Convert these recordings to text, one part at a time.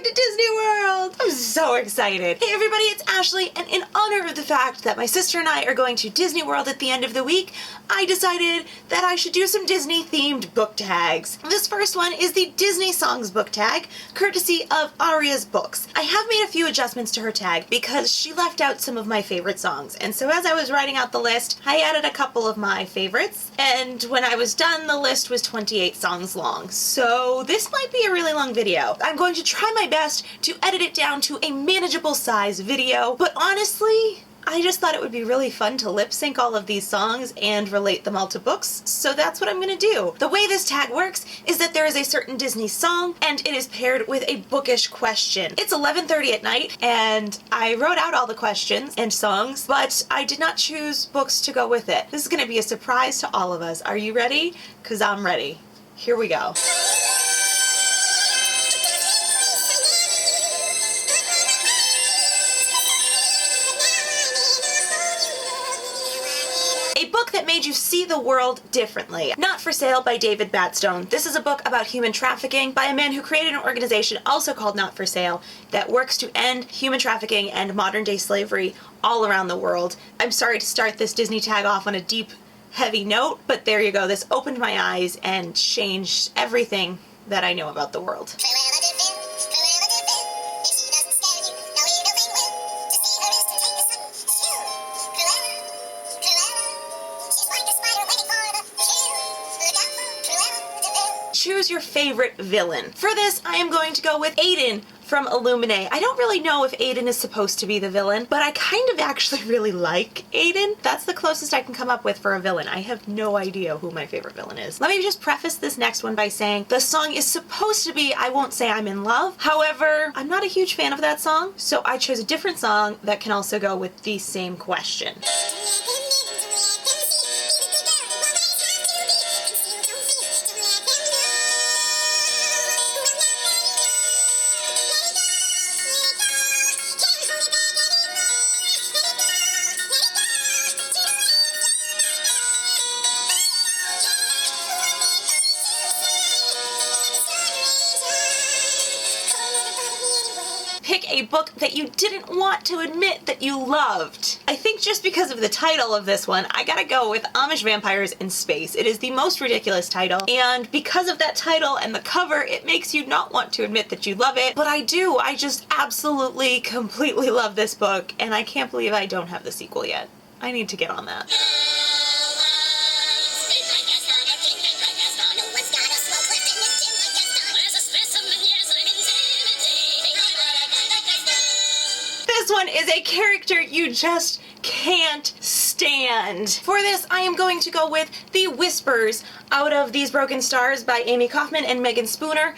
going to Disney World! I'm so excited. Hey everybody, it's Ashley, and in honor of the fact that my sister and I are going to Disney World at the end of the week, I decided that I should do some Disney-themed book tags. This first one is the Disney Songs book tag, courtesy of Aria's Books. I have made a few adjustments to her tag because she left out some of my favorite songs, and so as I was writing out the list, I added a couple of my favorites, and when I was done, the list was 28 songs long. So this might be a really long video. I'm going to try my best to edit it down to a manageable size video, but honestly, I just thought it would be really fun to lip sync all of these songs and relate them all to books, so that's what I'm gonna do. The way this tag works is that there is a certain Disney song, and it is paired with a bookish question. It's 11:30 at night, and I wrote out all the questions and songs, but I did not choose books to go with it. This is gonna be a surprise to all of us. Are you ready? 'Cause I'm ready. Here we go. That made you see the world differently. Not for Sale by David Batstone. This is a book about human trafficking by a man who created an organization also called Not for Sale that works to end human trafficking and modern day slavery all around the world. I'm sorry to start this Disney tag off on a deep, heavy note, but there you go. This opened my eyes and changed everything that I know about the world. Choose your favorite villain. For this, I am going to go with Aiden from Illuminate. I don't really know if Aiden is supposed to be the villain, but I kind of actually really like Aiden. That's the closest I can come up with for a villain. I have no idea who my favorite villain is. Let me just preface this next one by saying the song is supposed to be I Won't Say I'm in Love. However, I'm not a huge fan of that song, so I chose a different song that can also go with the same question. Pick a book that you didn't want to admit that you loved. I think just because of the title of this one, I gotta go with Amish Vampires in Space. It is the most ridiculous title, and because of that title and the cover, it makes you not want to admit that you love it, but I do. I just absolutely, completely love this book, and I can't believe I don't have the sequel yet. I need to get on that. This one is a character you just can't stand. For this, I am going to go with The Whispers out of These Broken Stars by Amy Kaufman and Megan Spooner.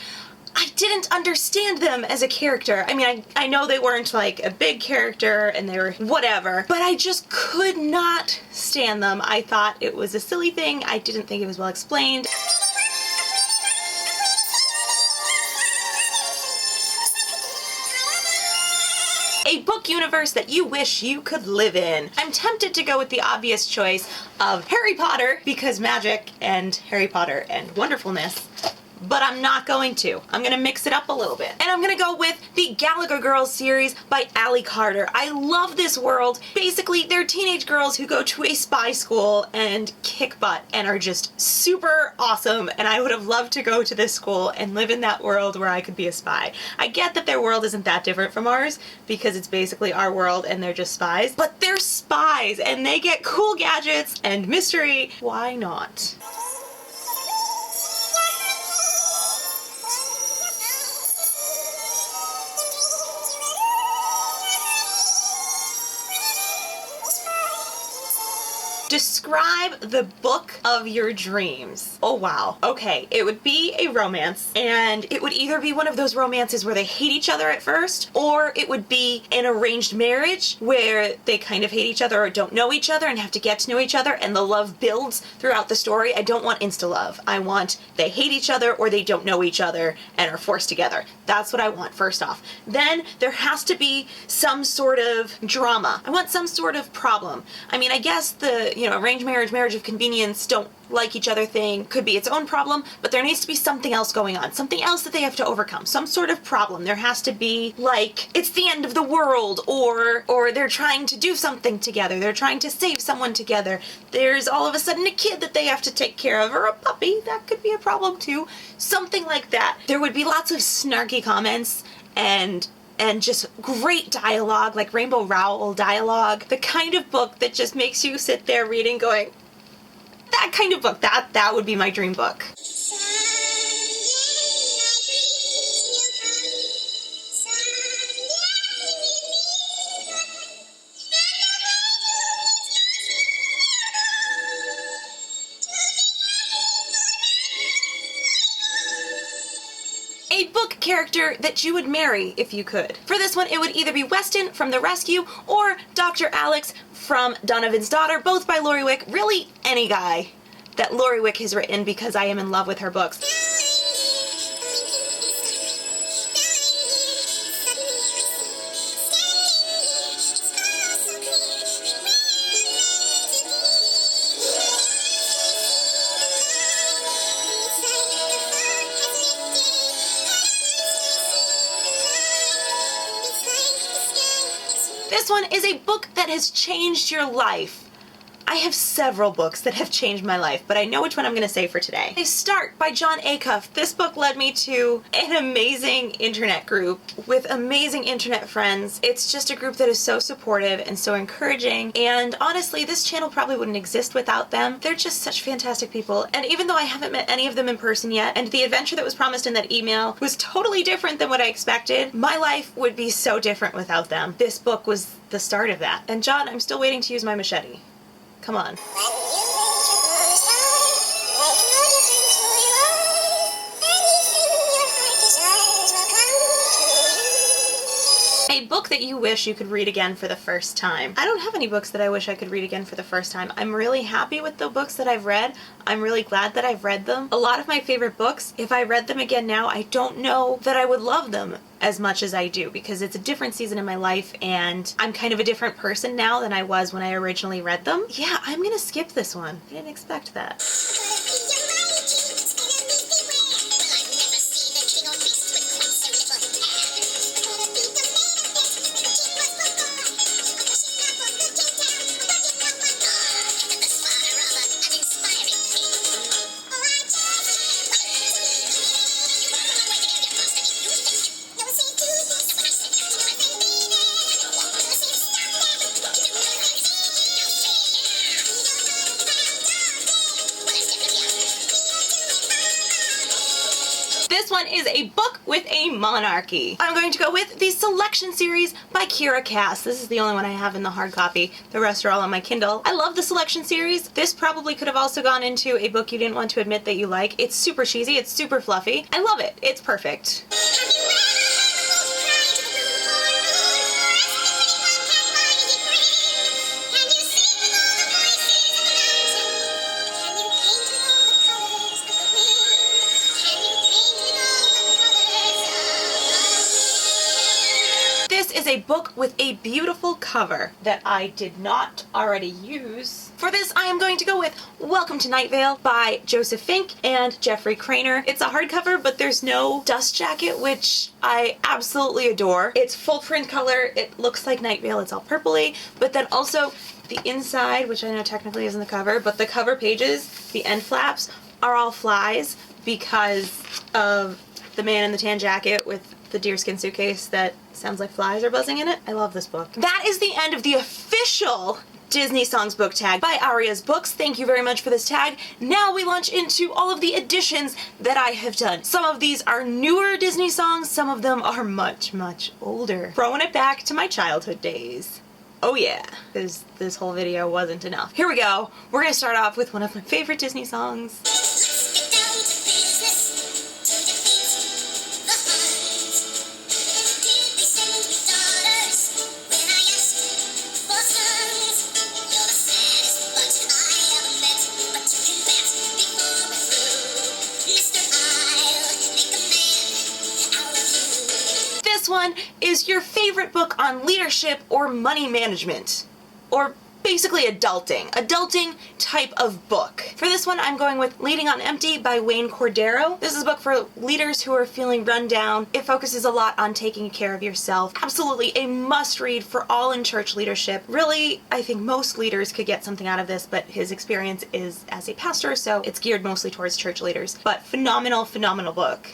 I didn't understand them as a character. I mean, I know they weren't like a big character and they were whatever, but I just could not stand them. I thought it was a silly thing. I didn't think it was well explained. A book universe that you wish you could live in. I'm tempted to go with the obvious choice of Harry Potter because magic and Harry Potter and wonderfulness, but I'm not going to. I'm gonna mix it up a little bit. And I'm gonna go with the Gallagher Girls series by Allie Carter. I love this world. Basically, they're teenage girls who go to a spy school and kick butt and are just super awesome, and I would have loved to go to this school and live in that world where I could be a spy. I get that their world isn't that different from ours because it's basically our world and they're just spies, but they're spies and they get cool gadgets and mystery. Why not? Describe the book of your dreams. Oh wow. Okay, it would be a romance, and it would either be one of those romances where they hate each other at first, or it would be an arranged marriage where they kind of hate each other or don't know each other and have to get to know each other, and the love builds throughout the story. I don't want insta-love. I want they hate each other or they don't know each other and are forced together. That's what I want, first off. Then there has to be some sort of drama. I want some sort of problem. I mean, I guess the arranged marriage, marriage of convenience, don't like each other thing could be its own problem, but there needs to be something else going on, something else that they have to overcome, some sort of problem. There has to be, like, it's the end of the world, or they're trying to do something together, they're trying to save someone together, there's all of a sudden a kid that they have to take care of, or a puppy, that could be a problem too, something like that. There would be lots of snarky comments and just great dialogue, like Rainbow Rowell dialogue, the kind of book that just makes you sit there reading going, that kind of book, that would be my dream book. A book character that you would marry if you could. For this one, it would either be Weston from The Rescue or Dr. Alex from Donovan's Daughter, both by Lori Wick. Really, any guy that Lori Wick has written, because I am in love with her books. This one is a book that has changed your life. I have several books that have changed my life, but I know which one I'm going to say for today. They Start by Jon Acuff. This book led me to an amazing internet group with amazing internet friends. It's just a group that is so supportive and so encouraging, and honestly, this channel probably wouldn't exist without them. They're just such fantastic people, and even though I haven't met any of them in person yet, and the adventure that was promised in that email was totally different than what I expected, my life would be so different without them. This book was the start of that. And John, I'm still waiting to use my machete. Come on. A book that you wish you could read again for the first time. I don't have any books that I wish I could read again for the first time. I'm really happy with the books that I've read. I'm really glad that I've read them. A lot of my favorite books, if I read them again now, I don't know that I would love them as much as I do, because it's a different season in my life and I'm kind of a different person now than I was when I originally read them. Yeah, I'm gonna skip this one. I didn't expect that. This one is a book with a monarchy. I'm going to go with the Selection series by Kira Cass. This is the only one I have in the hard copy. The rest are all on my Kindle. I love the Selection series. This probably could have also gone into a book you didn't want to admit that you like. It's super cheesy. It's super fluffy. I love it. It's perfect. This is a book with a beautiful cover that I did not already use. For this, I am going to go with Welcome to Night Vale by Joseph Fink and Jeffrey Craner. It's a hardcover, but there's no dust jacket, which I absolutely adore. It's full print color. It looks like Night Vale. It's all purpley, but then also the inside, which I know technically isn't the cover, but the cover pages, the end flaps, are all flies because of the man in the tan jacket with the deerskin suitcase that sounds like flies are buzzing in it. I love this book. That is the end of the official Disney Songs book tag by Aria's Books. Thank you very much for this tag. Now we launch into all of the editions that I have done. Some of these are newer Disney songs, some of them are much, much older. Throwing it back to my childhood days. Oh yeah, because this whole video wasn't enough. Here we go. We're gonna start off with one of my favorite Disney songs. This one is your favorite book on leadership or money management. Or basically adulting type of book. For this one, I'm going with Leading on Empty by Wayne Cordero. This is a book for leaders who are feeling run down. It focuses a lot on taking care of yourself. Absolutely a must read for all in church leadership. Really, I think most leaders could get something out of this, but his experience is as a pastor, so it's geared mostly towards church leaders. But phenomenal, phenomenal book.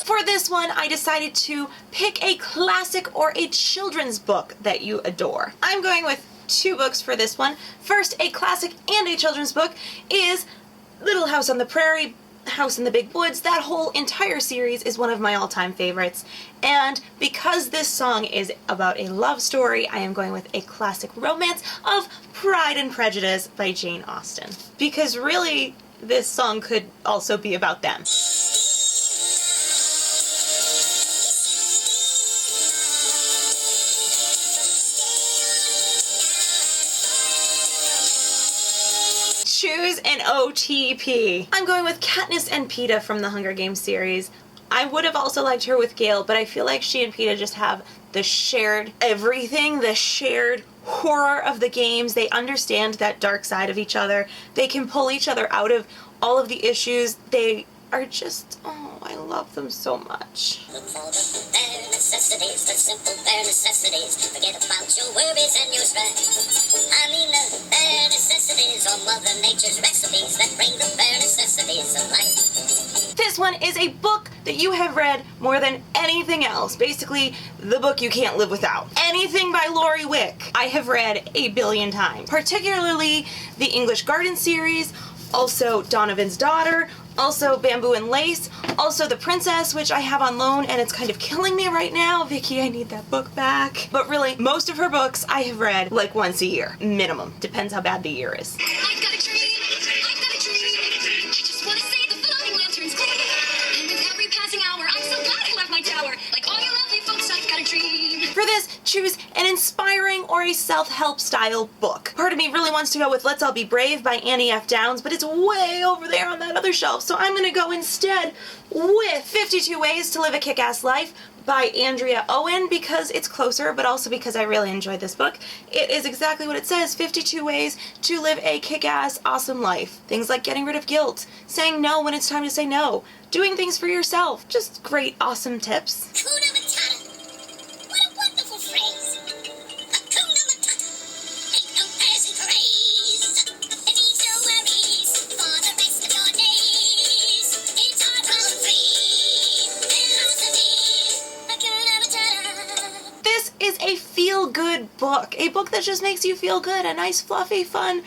For this one, I decided to pick a classic or a children's book that you adore. I'm going with two books for this one. First, a classic and a children's book is Little House on the Prairie, House in the Big Woods. That whole entire series is one of my all-time favorites. And because this song is about a love story, I am going with a classic romance of Pride and Prejudice by Jane Austen. Because really, this song could also be about them. Choose an OTP. I'm going with Katniss and Peeta from the Hunger Games series. I would have also liked her with Gale, but I feel like she and Peeta just have the shared everything, the shared horror of the games. They understand that dark side of each other. They can pull each other out of all of the issues. They are just, oh, I love them so much. Look for the bare necessities, the simple bare necessities. Forget about your worries and your strife. I mean the bare necessities are Mother Nature's recipes that bring the bare necessities of life. This one is a book that you have read more than anything else. Basically, the book you can't live without. Anything by Lori Wick, I have read a billion times. Particularly the English Garden series, also Donovan's Daughter, also Bamboo and Lace, also The Princess, which I have on loan and it's kind of killing me right now. Vicky, I need that book back. But really, most of her books I have read like once a year, minimum. Depends how bad the year is. I've got a dream, I've got a dream. I just want to say the floating lanterns gleam. And with every passing hour, I'm so glad I left my tower. Like all you lovely folks, I've got a dream. For this, choose an inspiring or a self-help style book. Part of me really wants to go with Let's All Be Brave by Annie F. Downs, but it's way over there on that other shelf, so I'm gonna go instead with 52 Ways to Live a Kick-Ass Life by Andrea Owen, because it's closer, but also because I really enjoyed this book. It is exactly what it says, 52 ways to live a kick-ass, awesome life. Things like getting rid of guilt, saying no when it's time to say no, doing things for yourself. Just great, awesome tips. Hakuna Matata. What a wonderful phrase. Hakuna Matata. Ain't no passing craze. It means no worries for the rest of your days. It's our home-free philosophy. Hakuna Matata. This is a feel-good book. A book that just makes you feel good. A nice, fluffy, fun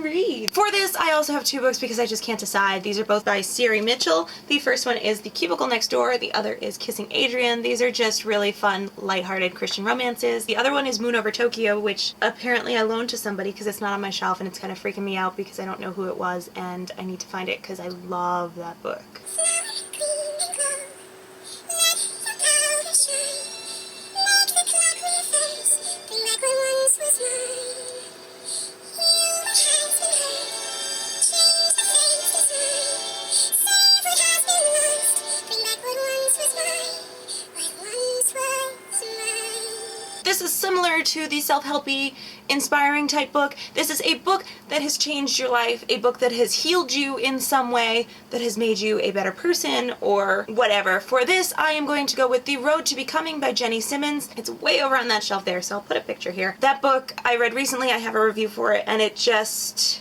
read. For this, I also have two books because I just can't decide. These are both by Siri Mitchell. The first one is The Cubicle Next Door. The other is Kissing Adrian. These are just really fun, lighthearted Christian romances. The other one is Moon Over Tokyo, which apparently I loaned to somebody because it's not on my shelf and it's kind of freaking me out because I don't know who it was and I need to find it because I love that book. This is similar to the self-helpy, inspiring type book. This is a book that has changed your life, a book that has healed you in some way, that has made you a better person or whatever. For this, I am going to go with The Road to Becoming by Jenny Simmons. It's way over on that shelf there, so I'll put a picture here. That book I read recently, I have a review for it, and it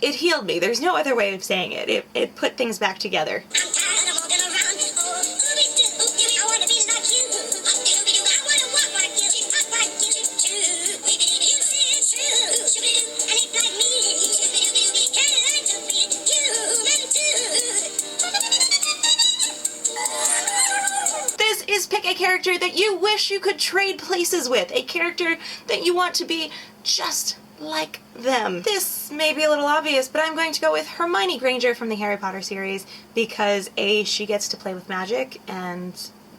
healed me. There's no other way of saying it. It put things back together. I'm tired of walking around. Oh, I want to be like you. I want to walk like you. Talk like you too. You say it's true. And it's like me. Can I learn to be human too? This is pick a character that you wish you could trade places with. A character that you want to be just like them. This may be a little obvious, but I'm going to go with Hermione Granger from the Harry Potter series because A, she gets to play with magic, and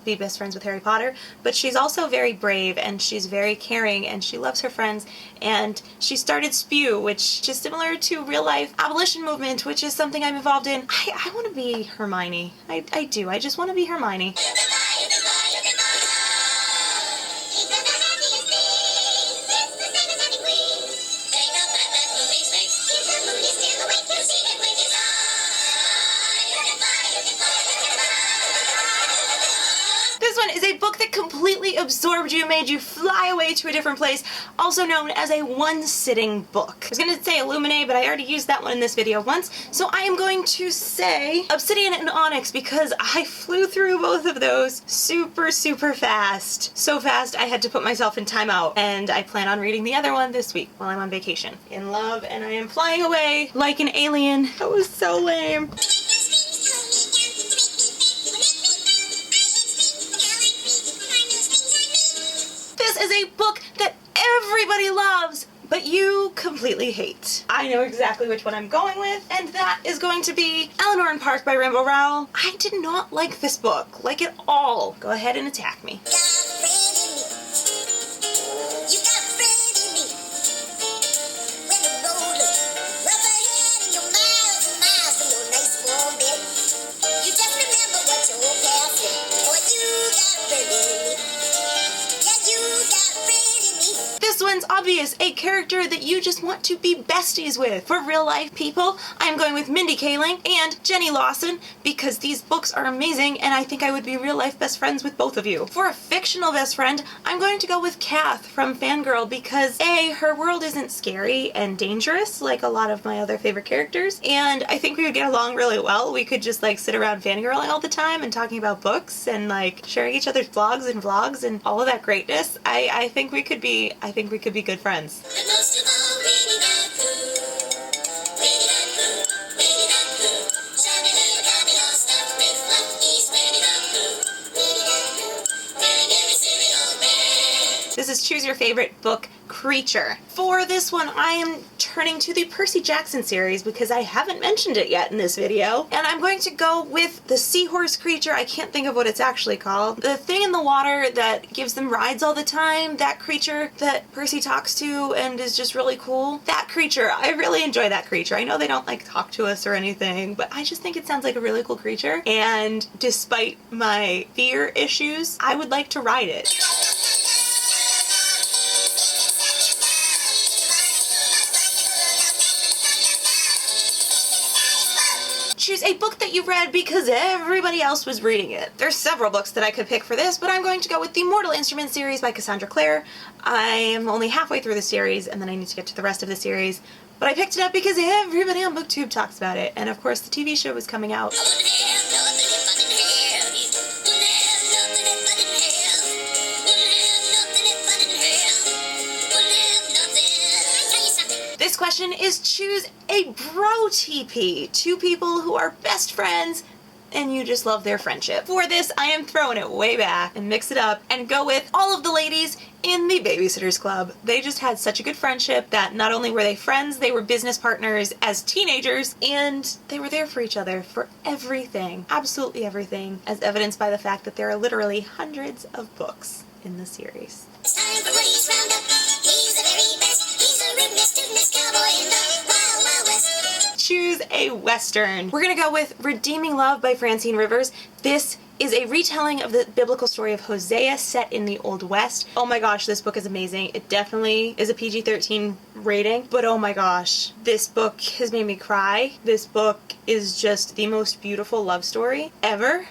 be best friends with Harry Potter, but she's also very brave and she's very caring and she loves her friends, and she started Spew, which is similar to real life abolition movement, which is something I'm involved in. I want to be Hermione. I do. I just want to be Hermione. This one is a book that completely absorbed you, made you fly away to a different place, also known as a one-sitting book. I was going to say Illuminae, but I already used that one in this video once, so I am going to say Obsidian and Onyx because I flew through both of those super, super fast. So fast I had to put myself in timeout, and I plan on reading the other one this week while I'm on vacation. In love, and I am flying away like an alien. That was so lame. This is a book that everybody loves, but you completely hate. I know exactly which one I'm going with, and that is going to be Eleanor and Park by Rainbow Rowell. I did not like this book, like at all. Go ahead and attack me. This one's obvious, a character that you just want to be besties with. For real life people, I'm going with Mindy Kaling and Jenny Lawson because these books are amazing and I think I would be real life best friends with both of you. For a fictional best friend, I'm going to go with Kath from Fangirl because A, her world isn't scary and dangerous like a lot of my other favorite characters, and I think we would get along really well. We could just like sit around fangirling all the time and talking about books and like sharing each other's blogs and vlogs and all of that greatness. I think we could be good friends. And most of all, Winnie the Pooh, Winnie the Pooh, Winnie the Pooh, shiny little gummy all stuffed with fluffies. Winnie the Pooh, Winnie the Pooh, wearing every cereal bear. This is Choose Your Favorite Book Creature. For this one, I am turning to the Percy Jackson series because I haven't mentioned it yet in this video, and I'm going to go with the seahorse creature. I can't think of what it's actually called. The thing in the water that gives them rides all the time, that creature that Percy talks to and is just really cool. That creature, I really enjoy that creature. I know they don't like talk to us or anything, but I just think it sounds like a really cool creature, and despite my fear issues, I would like to ride it. Choose a book that you read because everybody else was reading it. There's several books that I could pick for this, but I'm going to go with the Mortal Instruments series by Cassandra Clare. I am only halfway through the series, and then I need to get to the rest of the series. But I picked it up because everybody on BookTube talks about it, and of course the TV show was coming out. This question is choose a bro TP. Two people who are best friends and you just love their friendship. For this, I am throwing it way back and mix it up and go with all of the ladies in the Babysitters Club. They just had such a good friendship that not only were they friends, they were business partners as teenagers, and they were there for each other for everything, absolutely everything, as evidenced by the fact that there are literally hundreds of books in the series. It's time for Woody's Roundup. He's the very best. He's a rhythmist cowboy in the Wild Wild West. Choose a Western. We're gonna go with Redeeming Love by Francine Rivers. This is a retelling of the biblical story of Hosea set in the Old West. Oh my gosh, this book is amazing. It definitely is a PG-13 rating, but oh my gosh, this book has made me cry. This book is just the most beautiful love story ever.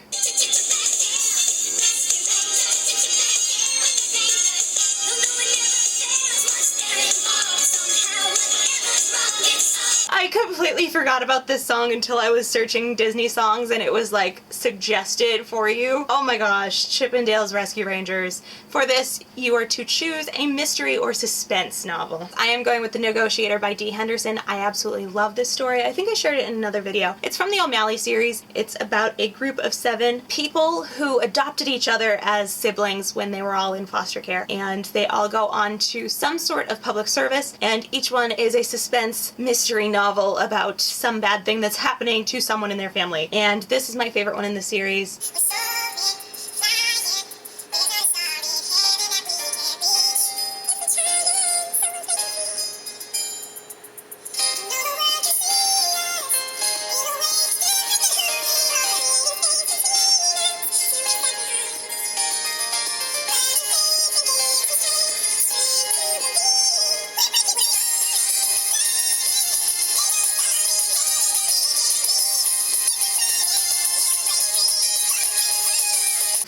I completely forgot about this song until I was searching Disney songs and it was like suggested for you. Oh my gosh, Chippendale's Rescue Rangers. For this, you are to choose a mystery or suspense novel. I am going with The Negotiator by Dee Henderson. I absolutely love this story. I think I shared it in another video. It's from the O'Malley series. It's about a group of 7 people who adopted each other as siblings when they were all in foster care, and they all go on to some sort of public service, and each one is a suspense mystery novel about some bad thing that's happening to someone in their family. And this is my favorite one in the series.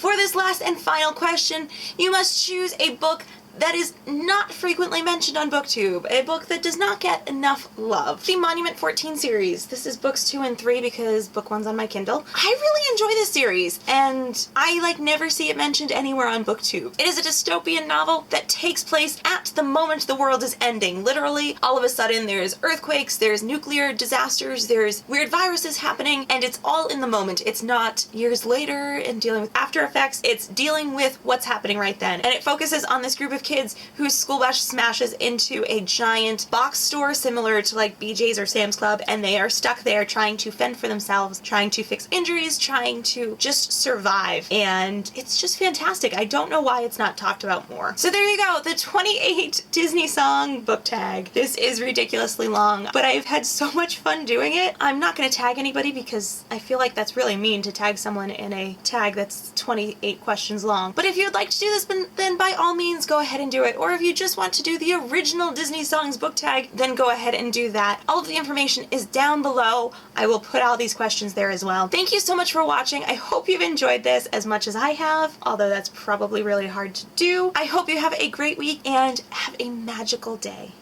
For this last and final question, you must choose a book that is not frequently mentioned on BookTube, a book that does not get enough love. The Monument 14 series. This is books 2 and 3 because book 1's on my Kindle. I really enjoy this series, and I never see it mentioned anywhere on BookTube. It is a dystopian novel that takes place at the moment the world is ending. Literally, all of a sudden there's earthquakes, there's nuclear disasters, there's weird viruses happening, and it's all in the moment. It's not years later and dealing with after effects. It's dealing with what's happening right then. And it focuses on this group of kids whose school bus smashes into a giant box store similar to like BJ's or Sam's Club, and they are stuck there trying to fend for themselves, trying to fix injuries, trying to just survive. And it's just fantastic. I don't know why it's not talked about more. So there you go, the 28 Disney song book tag. This is ridiculously long, but I've had so much fun doing it. I'm not going to tag anybody because I feel like that's really mean to tag someone in a tag that's 28 questions long. But if you'd like to do this, then by all means go ahead and do it. Or if you just want to do the original Disney songs book tag, then go ahead and do that. All of the information is down below. I will put all these questions there as well. Thank you so much for watching. I hope you've enjoyed this as much as I have, although that's probably really hard to do. I hope you have a great week and have a magical day.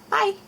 Bye!